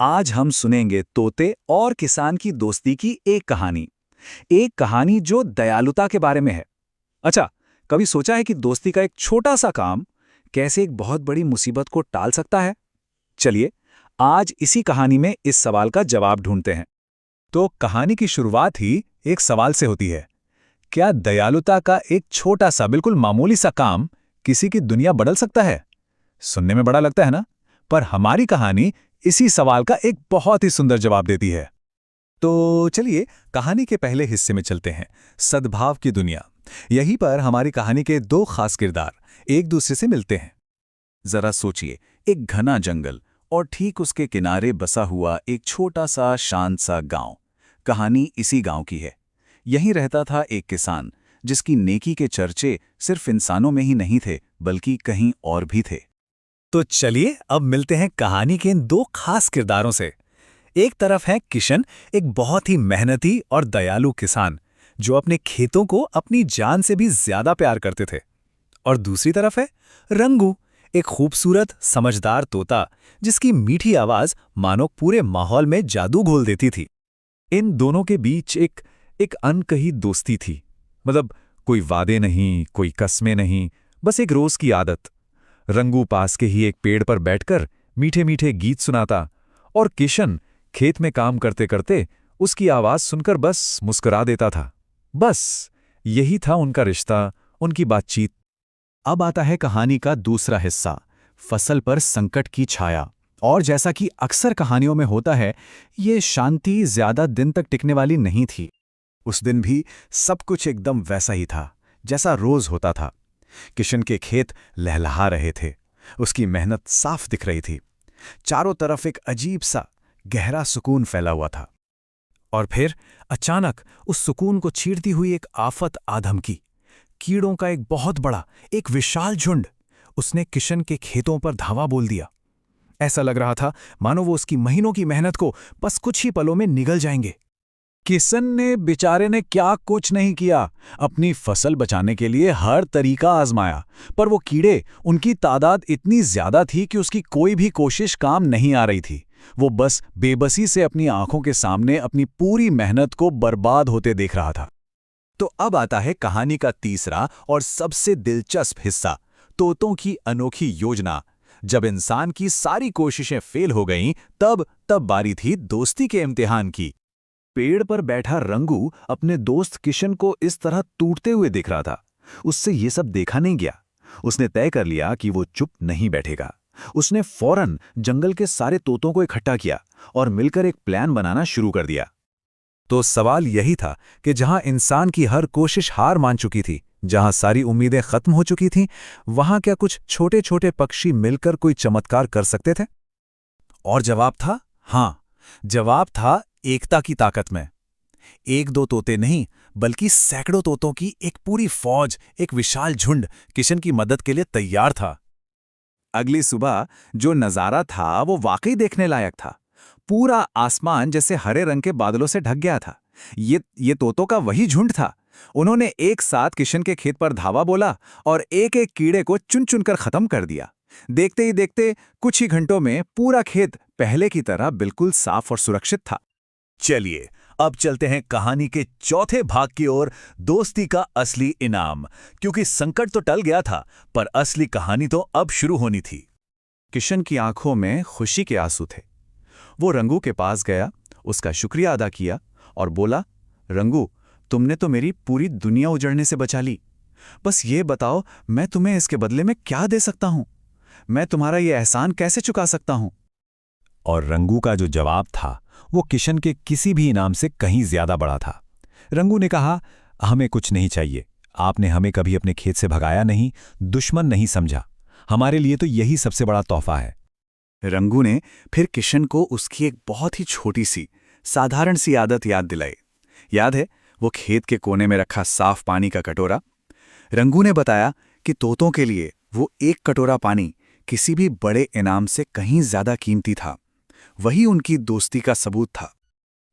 आज हम सुनेंगे तोते और किसान की दोस्ती की एक कहानी जो दयालुता के बारे में है। अच्छा, कभी सोचा है कि दोस्ती का एक छोटा सा काम कैसे एक बहुत बड़ी मुसीबत को टाल सकता है? चलिए, आज इसी कहानी में इस सवाल का जवाब ढूंढते हैं। तो कहानी की शुरुआत ही एक सवाल से होती है। क्या दयालुता का एक छोटा सा बिल्कुल मामूली सा काम किसी की दुनिया बदल सकता है? सुनने में बड़ा लगता है ना? पर हमारी कहानी इसी सवाल का एक बहुत ही सुंदर जवाब देती है। तो चलिए कहानी के पहले हिस्से में चलते हैं, सद्भाव की दुनिया। यहीं पर हमारी कहानी के दो खास किरदार एक दूसरे से मिलते हैं। जरा सोचिए, एक घना जंगल और ठीक उसके किनारे बसा हुआ एक छोटा सा शांत सा गांव। कहानी इसी गांव की है। यहीं रहता था एक किसान जिसकी नेकी के चर्चे सिर्फ इंसानों में ही नहीं थे बल्कि कहीं और भी थे। तो चलिए अब मिलते हैं कहानी के इन दो खास किरदारों से। एक तरफ है किशन, एक बहुत ही मेहनती और दयालु किसान जो अपने खेतों को अपनी जान से भी ज्यादा प्यार करते थे। और दूसरी तरफ है रंगू, एक खूबसूरत समझदार तोता जिसकी मीठी आवाज मानो पूरे माहौल में जादू घोल देती थी। इन दोनों के बीच एक अनकही दोस्ती थी। मतलब कोई वादे नहीं, कोई कस्में नहीं, बस एक रोज की आदत। रंगू पास के ही एक पेड़ पर बैठकर मीठे मीठे गीत सुनाता और किशन खेत में काम करते करते उसकी आवाज सुनकर बस मुस्कुरा देता था। बस यही था उनका रिश्ता, उनकी बातचीत। अब आता है कहानी का दूसरा हिस्सा, फसल पर संकट की छाया। और जैसा कि अक्सर कहानियों में होता है, ये शांति ज्यादा दिन तक टिकने वाली नहीं थी। उस दिन भी सब कुछ एकदम वैसा ही था जैसा रोज होता था। किशन के खेत लहलहा रहे थे, उसकी मेहनत साफ दिख रही थी। चारों तरफ एक अजीब सा गहरा सुकून फैला हुआ था। और फिर अचानक उस सुकून को छीड़ती हुई एक आफत आ धमकी। कीड़ों का एक बहुत बड़ा, एक विशाल झुंड उसने किशन के खेतों पर धावा बोल दिया। ऐसा लग रहा था मानो वो उसकी महीनों की मेहनत को बस कुछ ही पलों में निगल जाएंगे। किशन ने बेचारे ने क्या कुछ नहीं किया, अपनी फसल बचाने के लिए हर तरीका आजमाया, पर वो कीड़े, उनकी तादाद इतनी ज्यादा थी कि उसकी कोई भी कोशिश काम नहीं आ रही थी। वो बस बेबसी से अपनी आंखों के सामने अपनी पूरी मेहनत को बर्बाद होते देख रहा था। तो अब आता है कहानी का तीसरा और सबसे दिलचस्प हिस्सा, तोतों की अनोखी योजना। जब इंसान की सारी कोशिशें फेल हो गईं, तब बारी थी दोस्ती के इम्तिहान की। पेड़ पर बैठा रंगू अपने दोस्त किशन को इस तरह टूटते हुए देख रहा था। उससे ये सब देखा नहीं गया। उसने तय कर लिया कि वो चुप नहीं बैठेगा। उसने फौरन जंगल के सारे तोतों को इकट्ठा किया और मिलकर एक प्लान बनाना शुरू कर दिया। तो सवाल यही था कि जहां इंसान की हर कोशिश हार मान चुकी थी, जहां सारी उम्मीदें खत्म हो चुकी थीं, वहां क्या कुछ छोटे छोटे पक्षी मिलकर कोई चमत्कार कर सकते थे? और जवाब था हाँ। जवाब था एकता की ताकत में। एक दो तोते नहीं, बल्कि सैकड़ों तोतों की एक पूरी फौज, एक विशाल झुंड किशन की मदद के लिए तैयार था। अगली सुबह जो नजारा था वो वाकई देखने लायक था। पूरा आसमान जैसे हरे रंग के बादलों से ढक गया था। ये तोतों का वही झुंड था। उन्होंने एक साथ किशन के खेत पर धावा बोला और एक एक कीड़े को चुन चुनकर खत्म कर दिया। देखते ही देखते कुछ ही घंटों में पूरा खेत पहले की तरह बिल्कुल साफ और सुरक्षित था। चलिए अब चलते हैं कहानी के चौथे भाग की ओर, दोस्ती का असली इनाम। क्योंकि संकट तो टल गया था, पर असली कहानी तो अब शुरू होनी थी। किशन की आंखों में खुशी के आंसू थे। वो रंगू के पास गया, उसका शुक्रिया अदा किया और बोला, रंगू, तुमने तो मेरी पूरी दुनिया उजड़ने से बचा ली। बस ये बताओ, मैं तुम्हें इसके बदले में क्या दे सकता हूं? मैं तुम्हारा ये एहसान कैसे चुका सकता हूं? और रंगू का जो जवाब था वो किशन के किसी भी इनाम से कहीं ज्यादा बड़ा था। रंगू ने कहा, हमें कुछ नहीं चाहिए। आपने हमें कभी अपने खेत से भगाया नहीं, दुश्मन नहीं समझा। हमारे लिए तो यही सबसे बड़ा तोहफा है। रंगू ने फिर किशन को उसकी एक बहुत ही छोटी सी, साधारण सी आदत याद दिलाई। याद है वो खेत के कोने में रखा साफ पानी का कटोरा? रंगू ने बताया कि तोतों के लिए वो एक कटोरा पानी किसी भी बड़े इनाम से कहीं ज्यादा कीमती था। वही उनकी दोस्ती का सबूत था।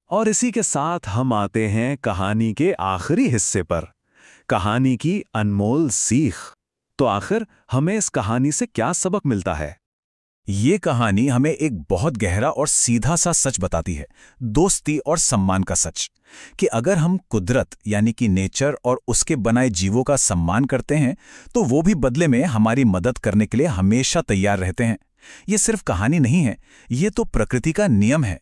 और इसी के साथ हम आते हैं कहानी के आखिरी हिस्से पर, कहानी की अनमोल सीख। तो आखिर हमें इस कहानी से क्या सबक मिलता है? ये कहानी हमें एक बहुत गहरा और सीधा सा सच बताती है, दोस्ती और सम्मान का सच, कि अगर हम कुदरत यानी कि नेचर और उसके बनाए जीवों का सम्मान करते हैं, तो वो भी बदले में हमारी मदद करने के लिए हमेशा तैयार रहते हैं। ये सिर्फ कहानी नहीं है, ये तो प्रकृति का नियम है।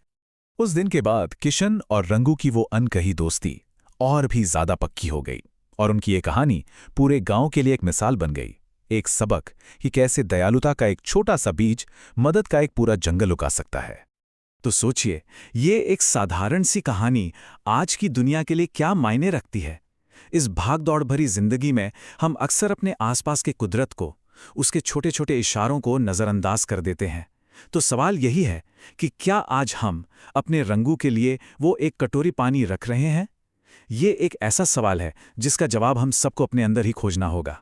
उस दिन के बाद किशन और रंगू की वो अनकही दोस्ती और भी ज्यादा पक्की हो गई और उनकी ये कहानी पूरे गांव के लिए एक मिसाल बन गई, एक सबक कि कैसे दयालुता का एक छोटा सा बीज मदद का एक पूरा जंगल उगा सकता है। तो सोचिए, ये एक साधारण सी कहानी आज की दुनिया के लिए क्या मायने रखती है। इस भाग-दौड़ भरी जिंदगी में हम अक्सर अपने आसपास के कुदरत को, उसके छोटे-छोटे इशारों को नजरअंदाज कर देते हैं। तो सवाल यही है कि क्या आज हम अपने रंगू के लिए वो एक कटोरी पानी रख रहे हैं? ये एक ऐसा सवाल है जिसका जवाब हम सबको अपने अंदर ही खोजना होगा।